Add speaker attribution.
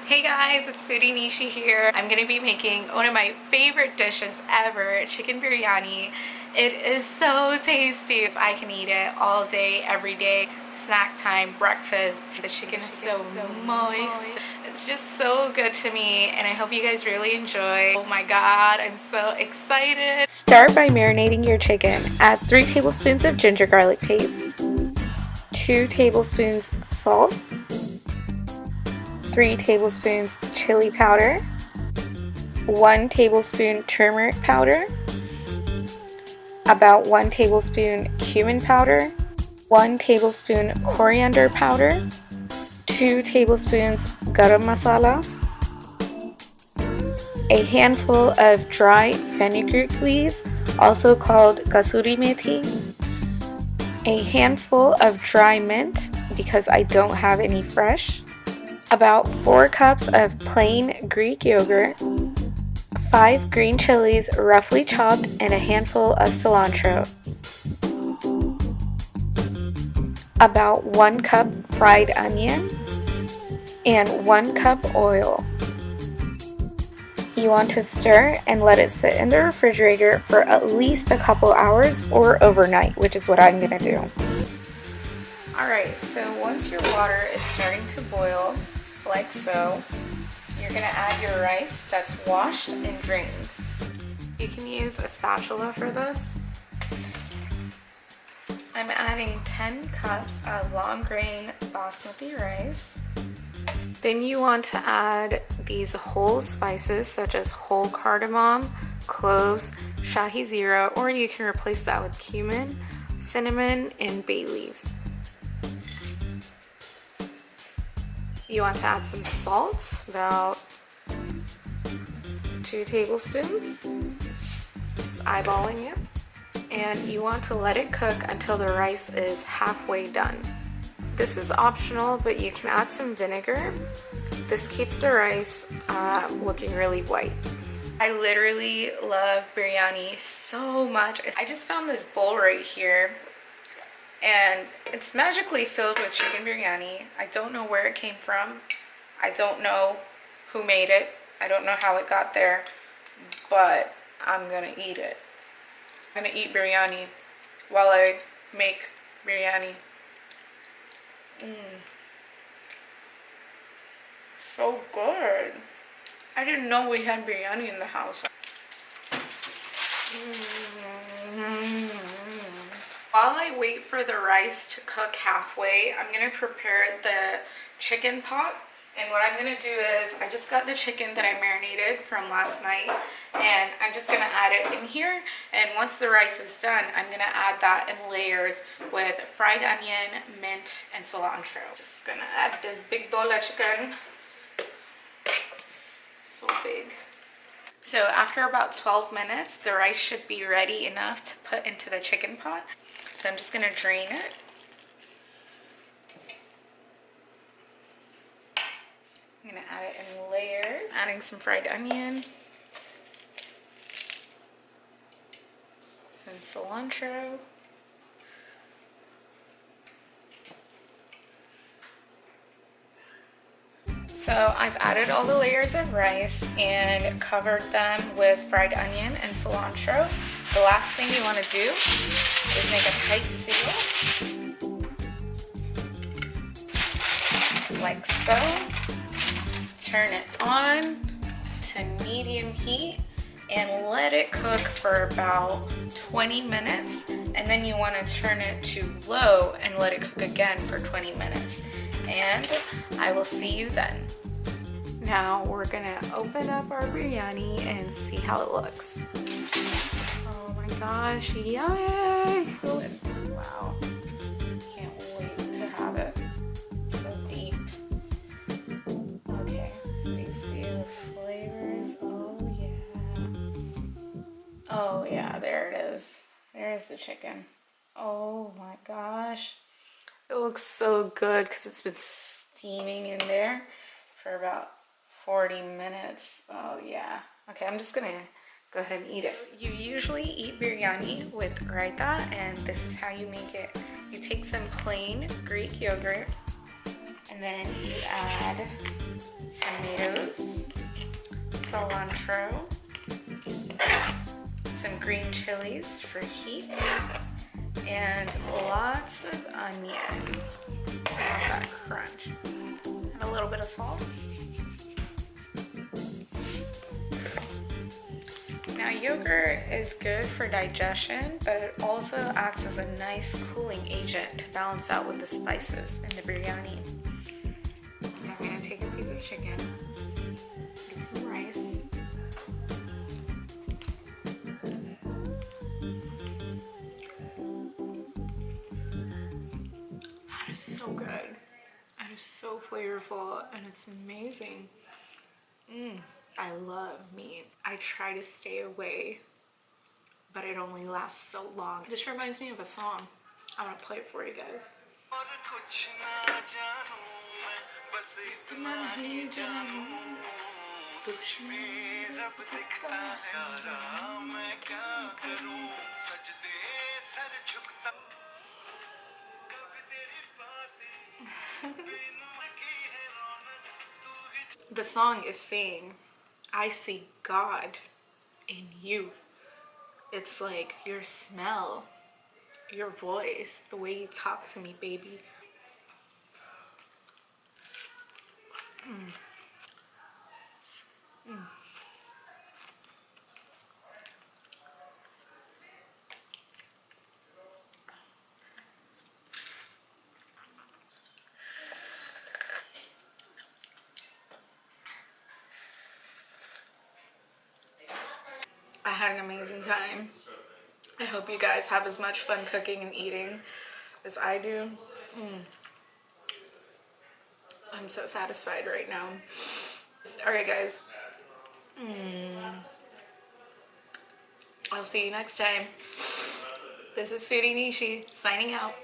Speaker 1: Hey guys, it's Foodie Nishi here. I'm gonna be making one of my favorite dishes ever, chicken biryani. It is so tasty. I can eat it all day, every day, snack time, breakfast. The chicken is so moist. It's just so good to me, and I hope you guys really enjoy. Oh my god, I'm so excited. Start by marinating your chicken. Add 3 tablespoons of ginger garlic paste, 2 tablespoons salt, 3 tablespoons chili powder, 1 tablespoon turmeric powder, about 1 tablespoon cumin powder, 1 tablespoon coriander powder, 2 tablespoons garam masala, a handful of dry fenugreek leaves, also called kasuri methi, a handful of dry mint because I don't have any fresh, about 4 cups of plain Greek yogurt, 5 green chilies roughly chopped, and a handful of cilantro. About 1 cup fried onion and 1 cup oil. You want to stir and let it sit in the refrigerator for at least a couple hours or overnight, which is what I'm gonna do. Alright, so once your water is starting to boil, like so, you're going to add your rice that's washed and drained. You can use a spatula for this. I'm adding 10 cups of long grain basmati rice. Then you want to add these whole spices such as whole cardamom, cloves, shahi, zeera, or you can replace that with cumin, cinnamon, and bay leaves. You want to add some salt, about 2 tablespoons, just eyeballing it. And you want to let it cook until the rice is halfway done. This is optional, but you can add some vinegar. This keeps the rice looking really white. I literally love biryani so much. I just found this bowl right here, and it's magically filled with chicken biryani. I don't know where it came from. I don't know who made it. I don't know how it got there, but I'm gonna eat it. I'm gonna eat biryani while I make biryani. So good. I didn't know we had biryani in the house. While I wait for the rice to cook halfway, I'm going to prepare the chicken pot. And what I'm going to do is, I just got the chicken that I marinated from last night, and I'm just going to add it in here. And once the rice is done, I'm going to add that in layers with fried onion, mint, and cilantro. Just going to add this big bowl of chicken. So big. So after about 12 minutes, the rice should be ready enough to put into the chicken pot. So I'm just going to drain it. I'm going to add it in layers. Adding some fried onion. Some cilantro. So I've added all the layers of rice and covered them with fried onion and cilantro. The last thing you want to do is make a tight seal, like so. Turn it on to medium heat and let it cook for about 20 minutes. And then you want to turn it to low and let it cook again for 20 minutes. And I will see you then. Now we're gonna open up our biryani and see how it looks. Oh my gosh, yummy! Wow, can't wait to have it. It's so deep. Okay, so you see the flavors. Oh yeah. Oh yeah, there it is. There's the chicken. Oh my gosh. It looks so good because it's been steaming in there for about 40 minutes. Oh yeah. Okay, I'm just gonna go ahead and eat it. You usually eat biryani with raita, and this is how you make it. You take some plain Greek yogurt, and then you add some cilantro, some green chilies for heat, and lots of onion. I want that crunch. And a little bit of salt. Now yogurt is good for digestion, but it also acts as a nice cooling agent to balance out with the spices in the biryani. I'm gonna take a piece of chicken, get some rice. That is so good. That is so flavorful and it's amazing. I love meat. I try to stay away, but it only lasts so long. This reminds me of a song. I'm gonna play it for you guys. The song is saying, I see God in you. It's like your smell, your voice, the way you talk to me, baby. I had an amazing time. I hope you guys have as much fun cooking and eating as I do. I'm so satisfied right now. Alright guys, I'll see you next time. This is Foodie Nishi signing out.